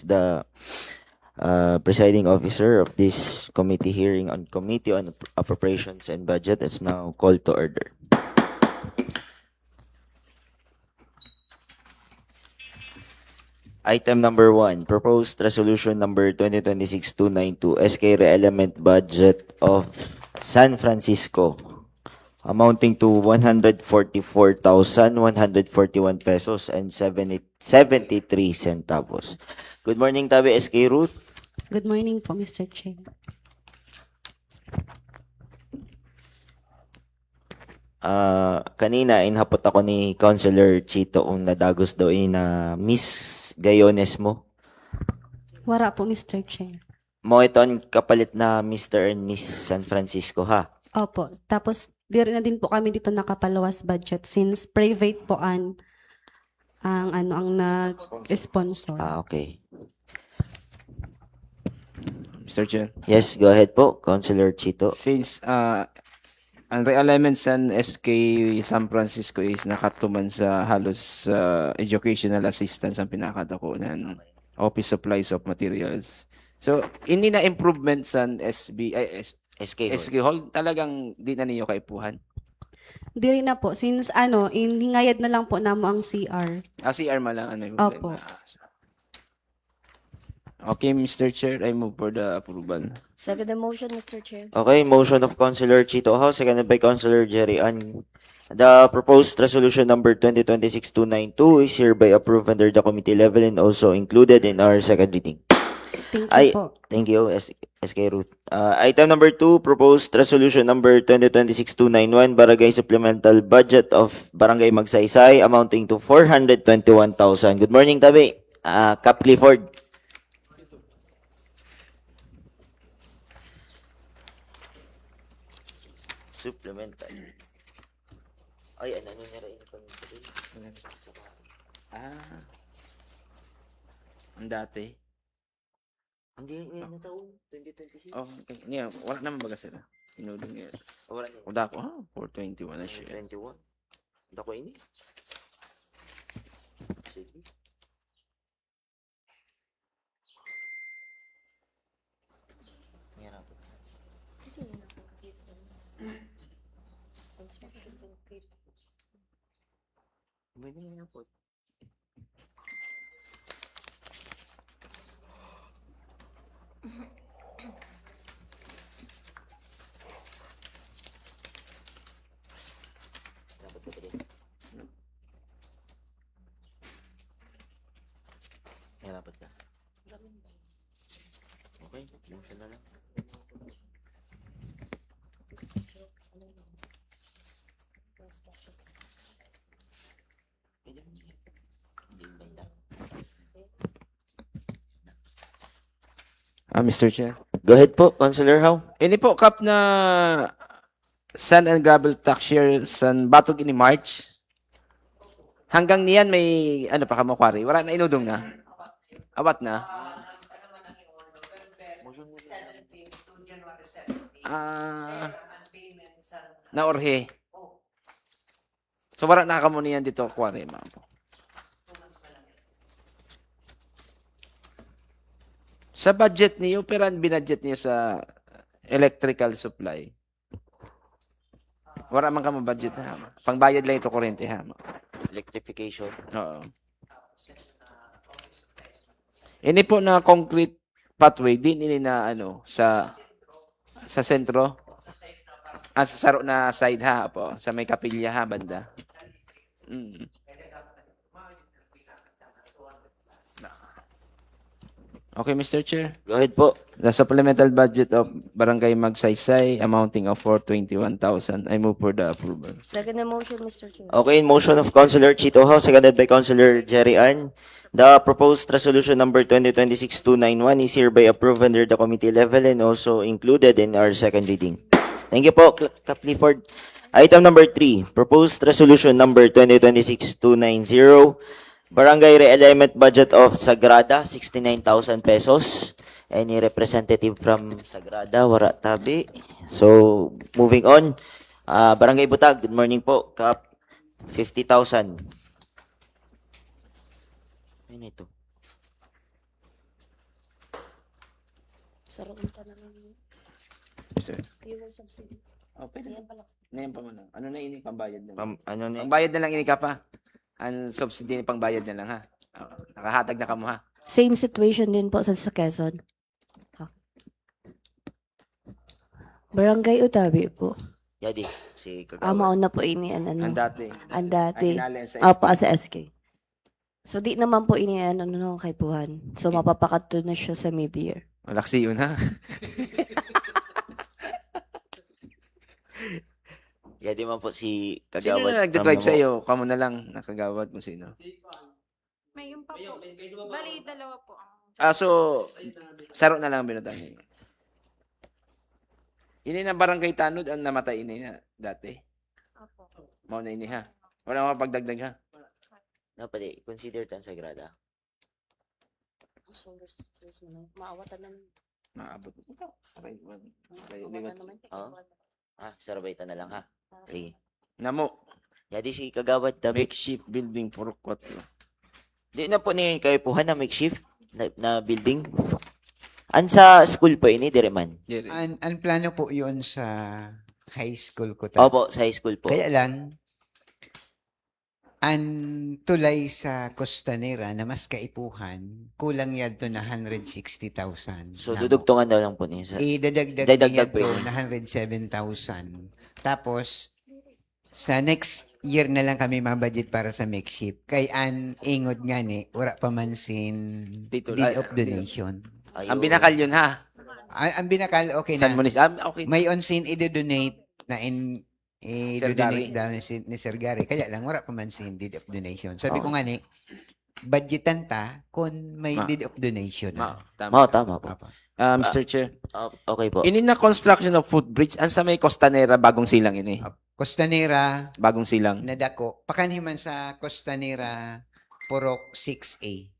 the presiding officer of this committee hearing on Committee on Appropriations and Budget. It's now called to order. Item number 1, proposed resolution number 2026-292, SK Re-Element Budget of San Francisco, amounting to 144,141 pesos and 73 centavos. Good morning, Tabi SK Ruth. Good morning po, Mr. Chair. Kanina inhapot ako ni Councilor Chito kung nadagos daw na Miss Gayones mo. Wara po, Mr. Chair. Mo ito ang kapalit na Mr. and Miss San Francisco, ha? Opo. Tapos, di rin na din po kami dito nakapalawas budget since private po ang nag-sponsor. Okay. Mr. Chair, Yes, go ahead po, Councilor Chito. since ang re-alignment sa SK San Francisco is nakatuman sa halos educational assistance ang pinakadakunan, office supplies of materials. So, hindi na improvement sa SK Hall. SK Hall, talagang di na niyo kaipuhan. Di rin na po since inhingayad na lang po namo ang CR. CR malang ang may problema. Opo. Okay, Mr. Chair, I move for the approval. Second the motion, Mr. Chair. Okay, motion of Councilor Chito Ho, seconded by Councilor Jerry Ann. The proposed resolution number 2026-292 is hereby approved under the committee level and also included in our second reading. Thank you Ay, po. thank you, SK Ruth. Item number 2, proposed resolution number 2026-291, Barangay Supplemental Budget of Barangay Magsaysay amounting to 421,000. Good morning, Tabi. Cap Clifford. Supplemental. Ay, ano niya rin ito? Ang dati. Hindi, ngayon na taon, 2026. Oh, okay. Yeah, wala naman baga sila. Inudong niya. Wala niya. Uda ko, 421 na siya. 21. Dako ini. Sige. Construction complete. Pwede na po. Dapat ko din. Hirapat ka. Okay, motion na lang. Construction. Pwede mo. Hindi banda. Mr. Chair. Go ahead po, Councilor How. Ini po, Kap, na sand and gravel tax share sa Batog ini March. Hanggang niyan may, ano pa kamakwari? Wala na inudong na. Awat na. Na orhe. So, wala na kamo niyan dito, kwari, ma'am. Sa budget niyo, pero ang binudget niyo sa electrical supply. Wala man ka mo budget ha. Pangbayad lang ito kuryente ha. Electrification. Oo. Ini po na concrete pathway din ini na ano sa sentro. Sa saro na side ha po, sa may kapilya ha banda. Okay, Mr. Chair. Go ahead po. The supplemental budget of Barangay Magsaysay amounting of 421,000. I move for the approval. Second the motion, Mr. Chair. Okay, motion of Councilor Chito Ho, seconded by Councilor Jerry Ann. The proposed resolution number 2026-291 is hereby approved under the committee level and also included in our second reading. Thank you po, Cap Clifford. Item number 3, proposed resolution number 2026-290, Barangay Re-Alignment Budget of Sagrada, 69,000 pesos. Any representative from Sagrada, wala tabi. So, moving on. Barangay Butag, good morning po. Kap, 50,000. Ano ito? Sarap ka na lang. Sir. Fuel subsidy. Oh, pwede. Yan pala. Ngayon pa man. Ano na ini pambayad na? Ano ni? Pangbayad na lang ini ka pa. Ang subsidy ni pangbayad na lang ha. Nakahatag na ka mo ha. Same situation din po sa Quezon. Barangay Utabi po. Yadi, si Kagawad. Mauna po ini Ang dati. ang dati. Ang hinala sa Opo, sa SK. So, di naman po ini kay Puhan. So, mapapakato na siya sa mid-year. Malaksi yun ha. Yadi man po si Sino Kagawad. na nagdadrive sa iyo? Kamo na lang nakagawad kung sino. May yung pa po. Bali, dalawa po. So, saro na lang binutan niyo. Ini na barangay Tanod ang namatay ini na dati. Opo. Mao na ini ha. Wala mapagdagdag ha. Napali, consider tan sagrada. Maawatan naman. Maabot. Okay. Ah, sarbay ta na lang ha. Sige. Namo, Yadi si Kagawad Dabi. makeshift building for 4. Di na po ni kayo puhan na makeshift na building. Sa school po ini, dire man. Ang plano po yun sa high school ko. ta. Opo, sa high school po. Kaya lang, ang tulay sa Costanera na mas kaipuhan, kulang yan to na 160,000. So, Namo. dudugtungan daw lang po niya. Idadagdag Dadagdag niya po to yun. na 107,000. Tapos, sa next year na lang kami mabudget para sa makeshift. Kay an ingod nga ni, wala pa man sin Titulo- deed of ay, donation. Ayun. Ang binakal yun ha. Ang binakal, okay San na. Munis. Okay. May on-scene i-donate na Sir Gary. i-donate daw ni Sir Gary. Kaya lang, wala pa man sin deed of donation. Sabi ko nga ni, budgetan ta kung may Ma- deed of donation. Tama. Mao, tama po. Apa. Mr. Chair. Okay po. Ini na construction of footbridge. Ang sa may Costanera, bagong silang ini. Costanera, Bagong silang. nadako. Pakanhiman sa Costanera, Purok 6A.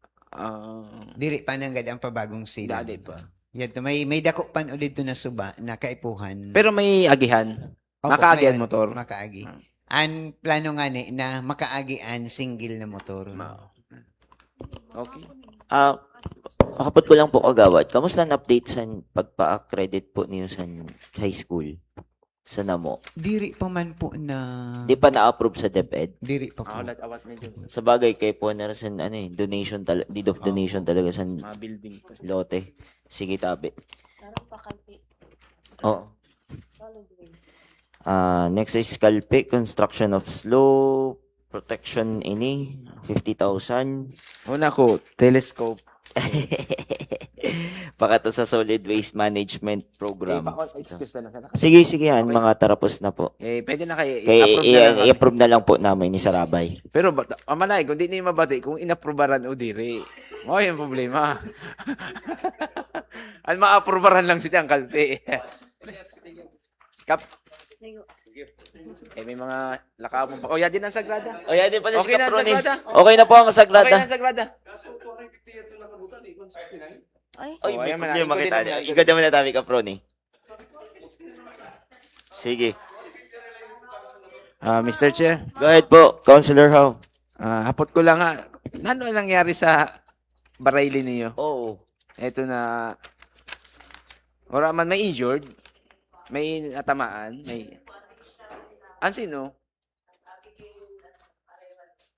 Diri pa nang ang pabagong sila. Dali pa. Yan to, may dako pan ulit to na suba na kaipuhan. Pero may agihan. Opo, makaagi ang ngayon, motor. Makaagi. Ah. Ang plano nga ni na makaagi ang single na motor. Okay. Kapot ko lang po Kagawad. Kamusta ang update sa pagpa-accredit po niyo sa high school? Sa Namo? Diri pa man po na Di pa na-approve sa DepEd? diri pa po. Ulat awas medyo. Sa bagay kay po na sa donation deed of donation talaga sa Mga building pa. lote. Sige tabi. Meron pa kalpi. Oh. Solid waste. Next is Calpe, construction of slow protection ini 50,000. Una ko, telescope. Pakato sa solid waste management program. Excuse na lang. Sige, yan, mga tarapos na po. Pwede na kayo. Kaya I-approve na lang. i-approve na lang po namin ni Sarabay. Pero, amanay, kung di niyo mabati, kung inaprubaran o diri. O, yung problema. Ang ma-aprubaran lang si ang kalpe. Kap. May mga lakabong pa. O, yan din ang sagrada. O yan din pala Okay si na, Caproni. Sagrada. Okay na po ang Okay Sagrada. na ang sagrada. Ay, Oy, Oh, may ayan, problema ikot din kita. naman. Ikot naman na tabi Caproni. Sige. Mr. Chair, Go ahead po, Councilor How. hapot ko lang ha. Ano ang nangyari sa barayli niyo? Oo. Ito na, wala man may injured, may natamaan, may... Ang sino?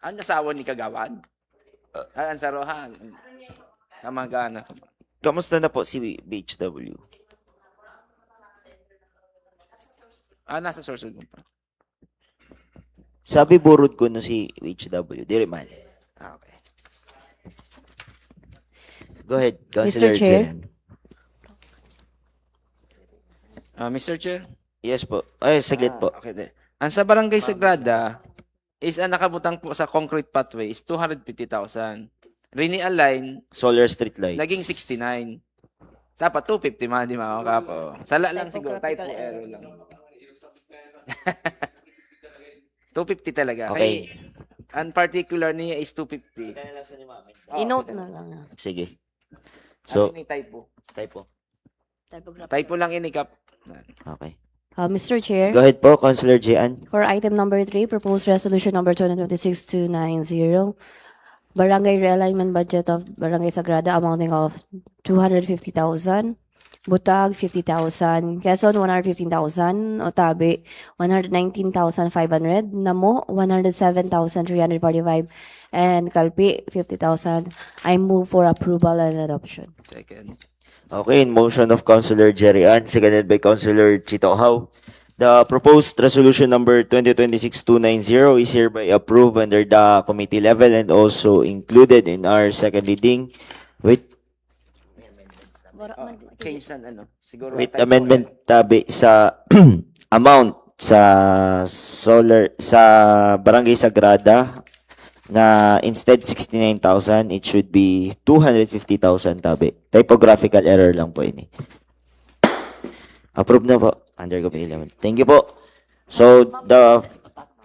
Ang asawa ni Kagawad? Ang sarohan. Kamag-anak. Kamusta na po si BHW? Nasa source ko pa. Sabi burod ko no si BHW. Diri man. Okay. Go ahead, Councilor Chair. Jen. Mr. Chair? Yes po. Ay, saglit po. Okay. Ang sa Barangay Sagrada is ang nakabutang po sa concrete pathway is 250,000. Renewal line, Solar street lights. naging 69. Dapat 250 man, di mga kapo. Sala lang siguro, typo Typographical error error. lang. 250 talaga. Okay. Ang particular niya is 250. i-note na lang na. Sige. So, So, typo. typo. Typographical. Typo lang inikap. Okay. Mr. Chair, Go ahead po, Councilor Jian. for item number 3, proposed resolution number 2026-290, barangay realignment budget of Barangay Sagrada amounting of 250,000 Butag, 50,000. Quezon, 115,000. Otabe, 119,500. Namo, 107,345. And Calpi, 50,000. I move for approval and adoption. Second. Okay, in motion of Councilor Jerry Ann, seconded by Councilor Chito How. The proposed resolution number 2026-290 is hereby approved under the committee level and also included in our second reading with Change san ano? Siguro with typo amendment lang. tabi sa amount sa solar sa Barangay Sagrada na instead 69,000 it should be 250,000 tabi. Typographical error lang po ini. Approve na po under committee level. Thank you po. So the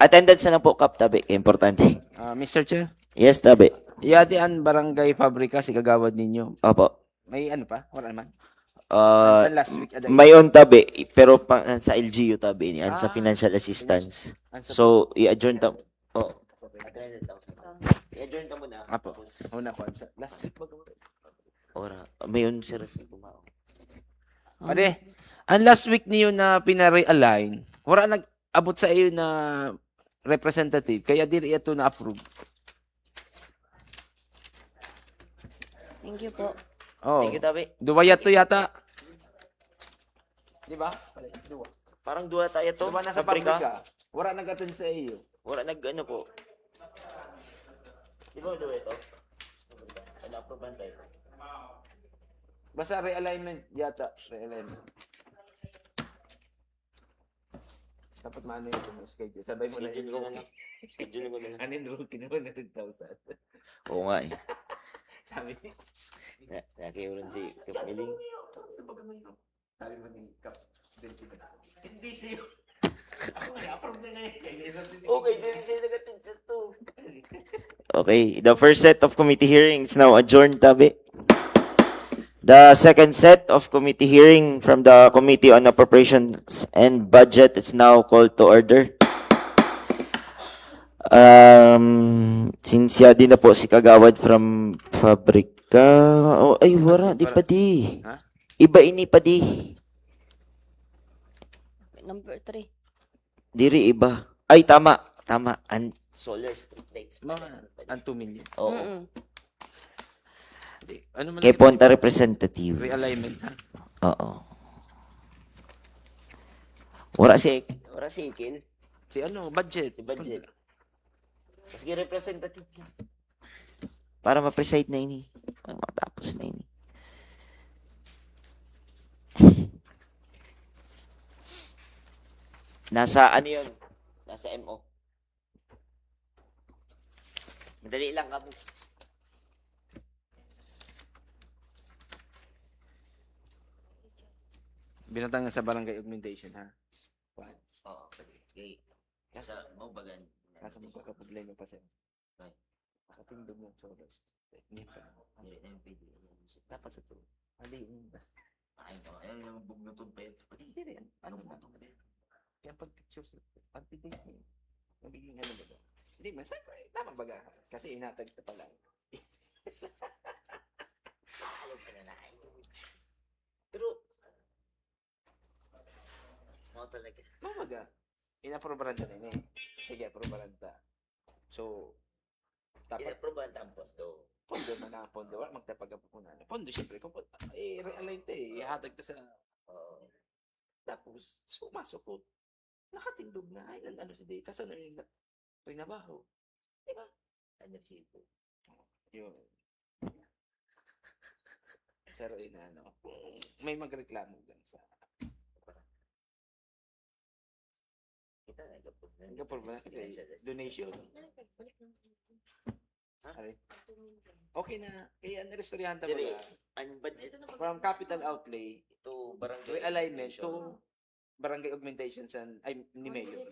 attendance na lang po kap tabi, importante. Mr. Chair, Yes tabi. yati an barangay pabrika si kagawad ninyo. Opo. May ano pa? Wala man. Uh, Sa last week aday. may on tabi pero sa LGU tabi ni sa financial assistance. An sa- So i-adjourn ta oh. I-adjourn ta muna. Apo. Una po. Sa last week ba? Ora, may on sir tumao. Pare, ang last week niyo na pinare-align, wala nag-abot sa iyo na representative, kaya dili ito na-approve. Thank you po. Oh. Thank you tabi. Duwayat to yata. Di ba? Duwa. Parang duwa tayo to. Duwa na sa pabrika. Wala nag-attend sa iyo. Wala nag ano po. Di ba duwa ito? Ano approve tayo? Basta realignment yata. Realignment. Dapat maano yung schedule. Sabay mo na Schedule ko na. Schedule ko na. Anin rule kinuha na 10,000. Oo nga eh. Sabi Nakiulan si Kapiling. Sabi mo ni Kap. Hindi sa'yo. Ako nga, approve na ngayon. Okay, din siya nagatid sa to. Okay, the first set of committee hearings now adjourned, tabi. The second set of committee hearing from the Committee on Appropriations and Budget is now called to order. Since din na po si Kagawad from Fabrika. Oh, ay, wala, di pa di. Ha? Iba ini pa di. Number 3. Diri iba. Ay, tama. Tama. And solar street lights. Mga, ang 2 million. Oo. Hindi. Ano man Kay lang ito? Ponta representative. Realignment, ha? Oo. Wala si Ikil. Si ano, budget. Si budget. Sige, representative lang. Para ma-preside na ini. Matapos na ini. Nasa ano yun? Nasa MO. Madali lang kamo. Binatang na sa barangay augmentation, ha? Oo. Okay. Kasi mo bagan. Kaso magkakaproblema pa sa'yo. Right. Nakatindog ng solar. Hindi pa. Hindi na yung pwede. Dapat sa to. Hindi yung Ay, ayaw yung bugnutod pa yun. Hindi rin. Ano mo ito? Kaya pag pictures, pag-date mo, magiging ano ba ba? Hindi man, tama baga. Kasi inatag ka pa lang. Ayaw pa na na. Pero, mga talaga. Mamaga. Inaprobaran ta na eh. Sige, aprobaran ta. So, dapat Inaprobahan ang pondo. pondo na na pondo. Wala magtapag po na. Pondo, syempre. Kung realign ta eh. Ihatag ta sa... Tapos, sumasok ko. Nakatindog na. Ay, ano si Day. Kasi ano yung trinabaho. Diba? Ano si ito? Yun. Pero ina, ano, may magreklamo lang sa... Kita nagapod na. Kapag ba? Donation. Ay. Okay na. Kaya narestoryahan ta Diri, ba? ang budget From capital outlay, ito barangay realignment augmentation. to barangay augmentation sa ni Mayor.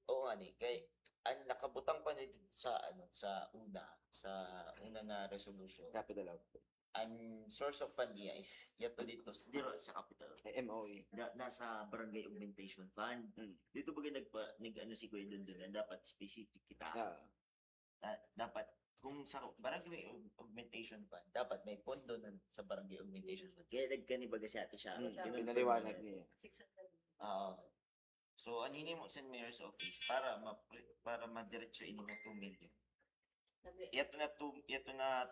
Oo nga ni kay ang nakabutang pa nito sa una na resolution. Capital outlay. Ang source of fund niya is yato dito dito sa capital. MOE. Nasa barangay augmentation fund. Mm. Dito ba nag ano si Kuya doon dapat specific kita. Ah. dapat kung sa barangay augmentation fund, dapat may pondo sa barangay augmentation fund. Kaya nagkanibaga si Ate Sharon. Pinaliwanag niya. Oo. So, anini mo sa mayor's office para madiretso ini ng 2 million. Ito na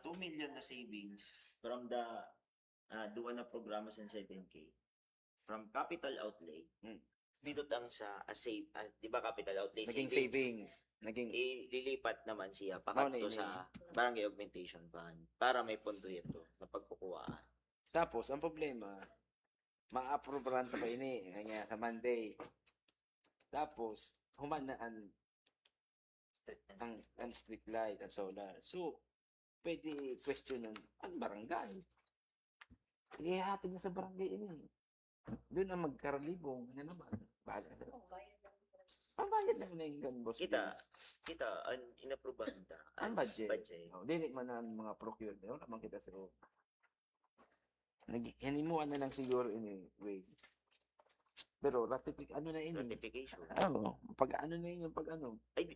2 million na savings from the duwa na programa sa 7K. From capital outlay. Dito ang sa save, di ba capital outlay Naging savings. Naging ililipat naman siya Mao pakanto na sa barangay augmentation fund para may pondo ito na pagkukuhaan. Tapos, ang problema, ma-approve ran pa ini nga sa Monday. Tapos, human na ang street light at solar. So, pwede question ang barangay. Ihatid na sa barangay ini. Doon ang magkaralibong na naman. Ang bayad naman na yung gun, boss. Kita ang inaprubahan ta. Ang budget. Budget. Oh, dili man ang mga procurement. Wala man kita sa hinimuan na lang siguro ini way. Pero ano na ini? Notification. Ano? Pag ano na yun yung pag ano? Ay,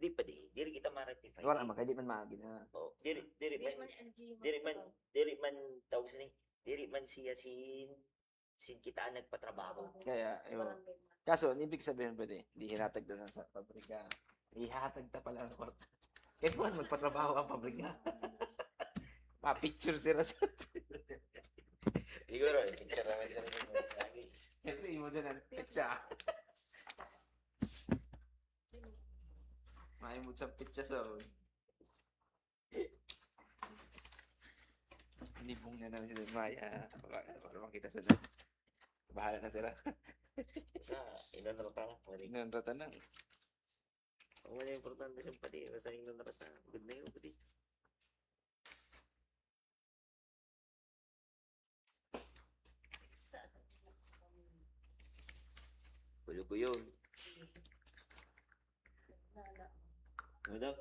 di pa di. Diri kita ma-rectify. Wala man, kaya di man maagi na. Oh, diri man siya sin kita ang nagpatrabaho. Kaya, yun. Kaso, ang ibig sabihin pwede, di hinatag na sa pabrika. Ihatag ta pala ng kwarta. Kaya kung magpatrabaho ang pabrika. Pa-picture sila sa... Siguro, picture naman sa lagi. Siyempre, mo din ang picture. Maimod sa picture sa... Nibong na naman sila Maya. Para makita sila. Bahala na sila. Sa ilan na rata na. Inon rata na. Ang wala importante sa pati. Basta ilan na rata. Good na yun pati. Kulo ko yun. Ano daw?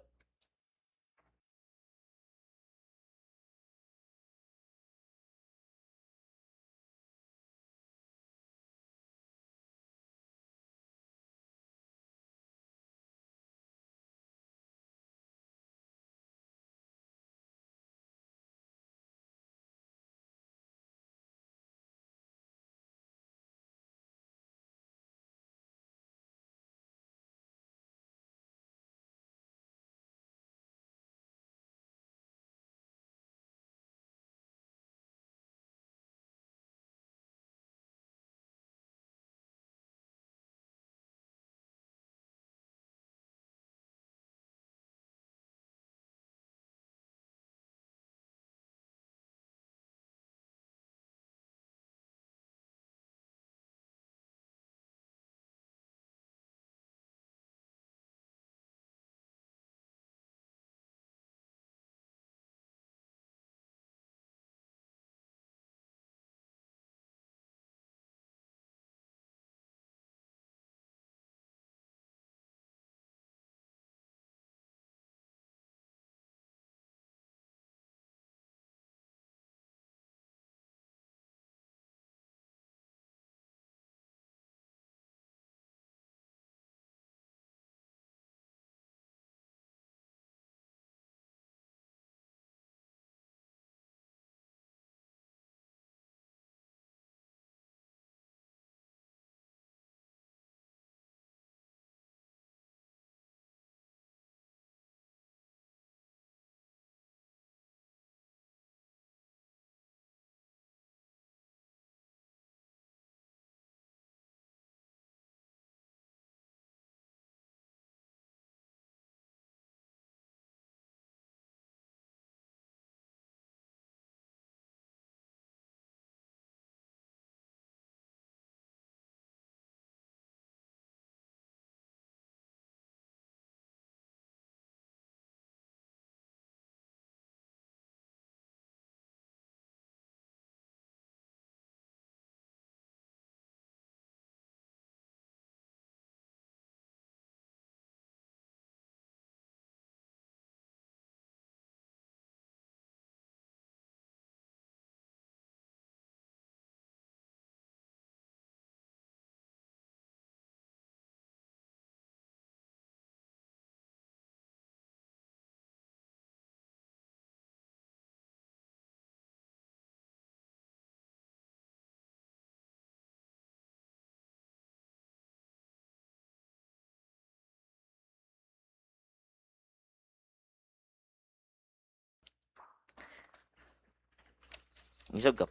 Isog ka.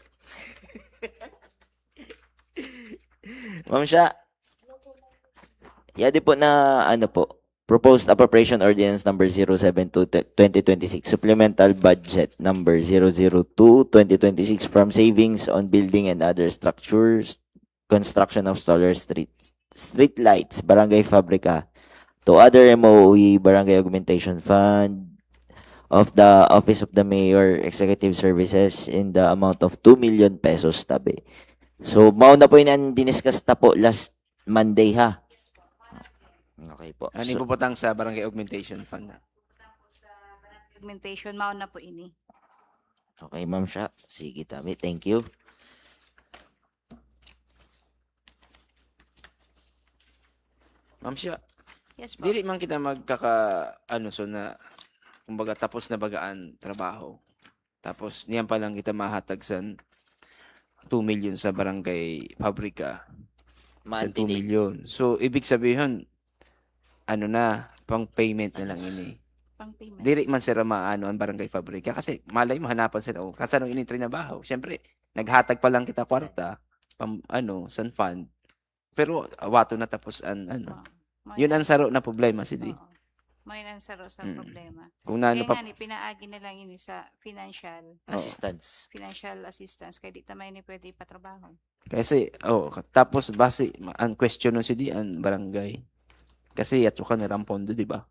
Ma'am Sha. Yadi po na ano po, Proposed Appropriation Ordinance number 072-2026, Supplemental Budget number 002-2026 from savings on building and other structures, construction of solar street lights, Barangay Fabrica, to other MOE Barangay Augmentation Fund of the Office of the Mayor Executive Services in the amount of 2 million pesos tabi. So, mauna po yun ang diniscuss na po last Monday ha. Okay po. Ano So, ipuputang sa Barangay Augmentation Fund na? Augmentation, mauna po ini. okay, Ma'am Sha. Sige, tabi. Thank you. Ma'am siya, Yes po. dili man kita ano so na kumbaga tapos na bagaan trabaho. Tapos niyan pa lang kita mahatag sa 2 million sa Barangay Pabrika. Sa 2 Monthly. million. So ibig sabihin ano na pang payment na lang ini. Pang payment. Dili man sila maano ang Barangay Pabrika kasi malay mo hanapan sila oh kasi anong trabaho. Syempre naghatag pa lang kita kwarta pam ano san fund. Pero wato na tapos an ano. Yun ang saro na problema si Di. May nansaro sa Mm. problema. Kung na Kaya ano pa nga ni, pinaagi na lang ini sa financial Assistance. assistance. Kaya di tamay ni pwede ipatrabaho. kasi tapos base ang question nun si Di ang barangay. Kasi yato ka na rampondo, di ba?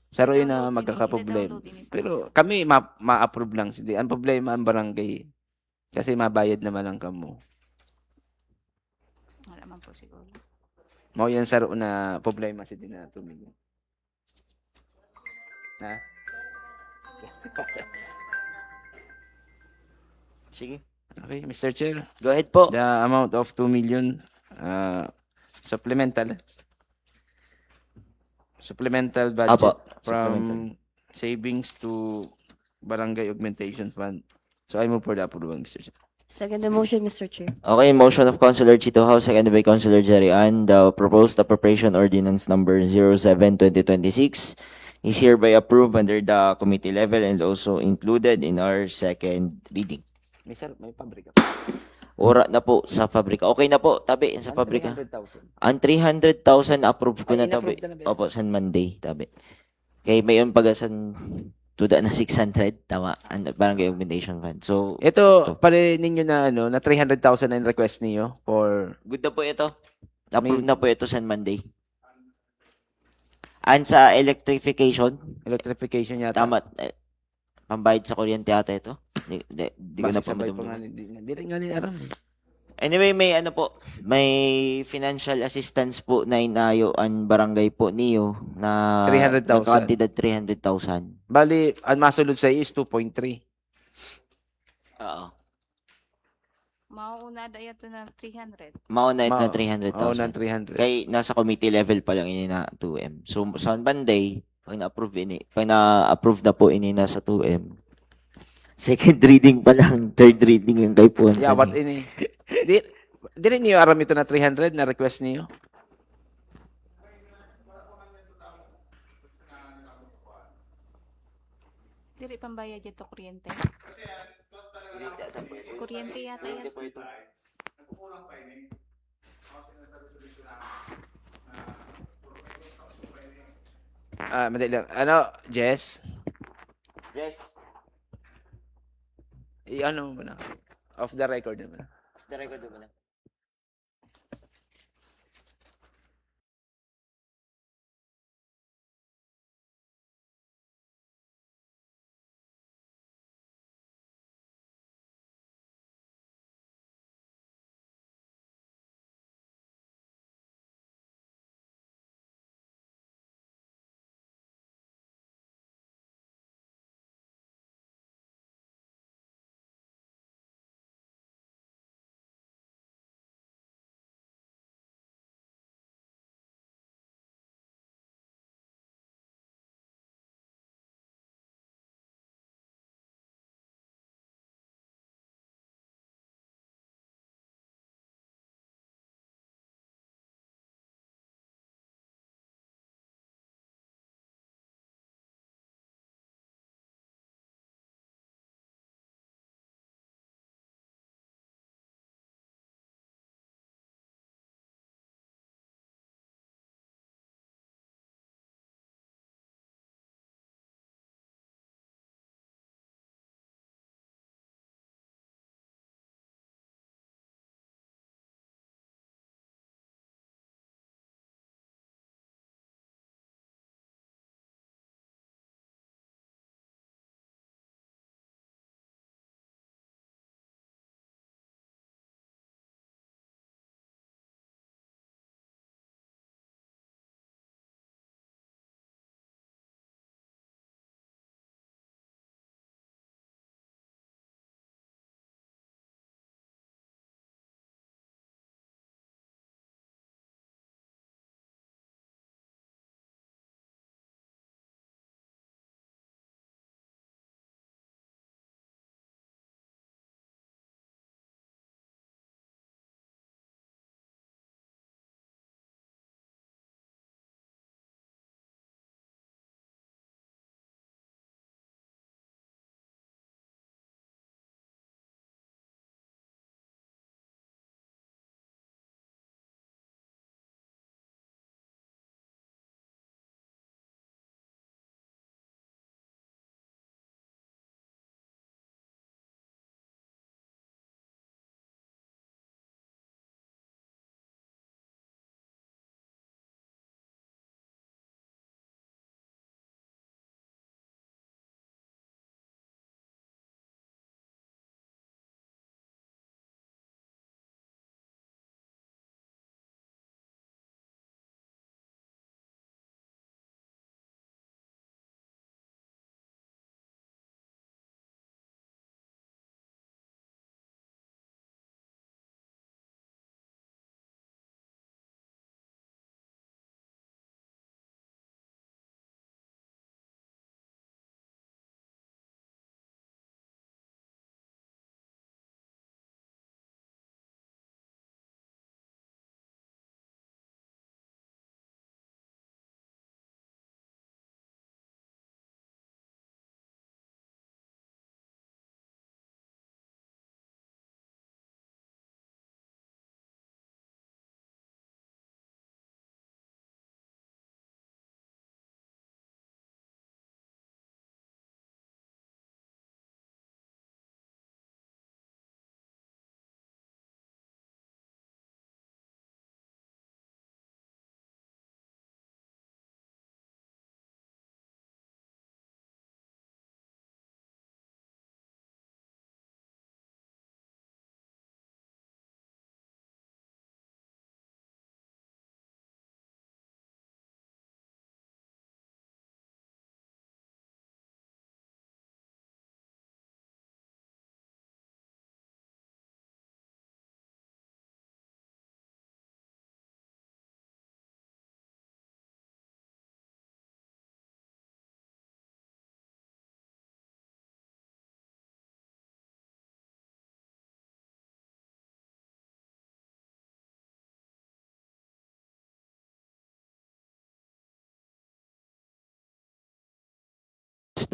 Saro yun na magkakaproblema. Pero kami ma-approve lang si Di. Ang problema ang barangay. Kasi mabayad naman lang kamo. Wala man po siguro. Mao yan saro na problema si Di na 2 million. Ha? Sige. Okay, Mr. Chair. Go ahead po. The amount of 2 million supplemental budget Apo, from supplemental. savings to Barangay Augmentation Fund. So I move for the approval, Mr. Chair. Second the motion, Mr. Chair. Okay, motion of Councilor Chito House, seconded by Councilor Jerry Ann. The proposed appropriation ordinance number 07-2026 is hereby approved under the committee level and also included in our second reading. May pabrika. Ora na po sa pabrika. Okay na po, tabi sa pabrika. 300,000. Ang 300,000 approve ko Ay, na tabi. in-approve na ba? Opo, san Monday, tabi. Kay mayon pagasan tuda na 600, tama. Ang Barangay Augmentation Fund. So, Ito, pare ninyo na ano, na 300,000 ang request niyo for good na po ito. Approve na po ito san Monday. And sa electrification, electrification yata. tama. Pambayad sa kuryente ata ito. Di ko na Basta pa sabay pa nga, madumdum. di rin nga nila aram eh. Anyway, may ano po, may financial assistance po na inayo ang barangay po niyo na 300,000. kantidad 300,000. Bali, ang masulod sa iyo is 2.3. Oo. Mauuna da yato ng 300. Mauna ito na Oo, ng 300,000. 300. Kay nasa committee level pa lang ini na 2M. So sa Monday, pag na-approve na po ini na sa 2M. Second reading pa lang, third reading yung kay Ponce. Yeah, what ini? Di rin niyo aram ito na 300 na request niyo? Dili pambayad yato kuryente. Kuryente yata yan. Madali lang. Ano, Jess? Yes. I-ano mo na. Off the record naman. The record mo na.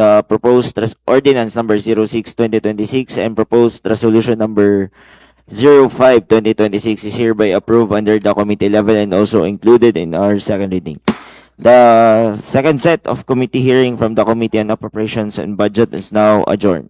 the proposed ordinance number 06-2026 and proposed resolution number 05-2026 is hereby approved under the committee level and also included in our second reading. The second set of committee hearing from the Committee on Appropriations and Budget is now adjourned.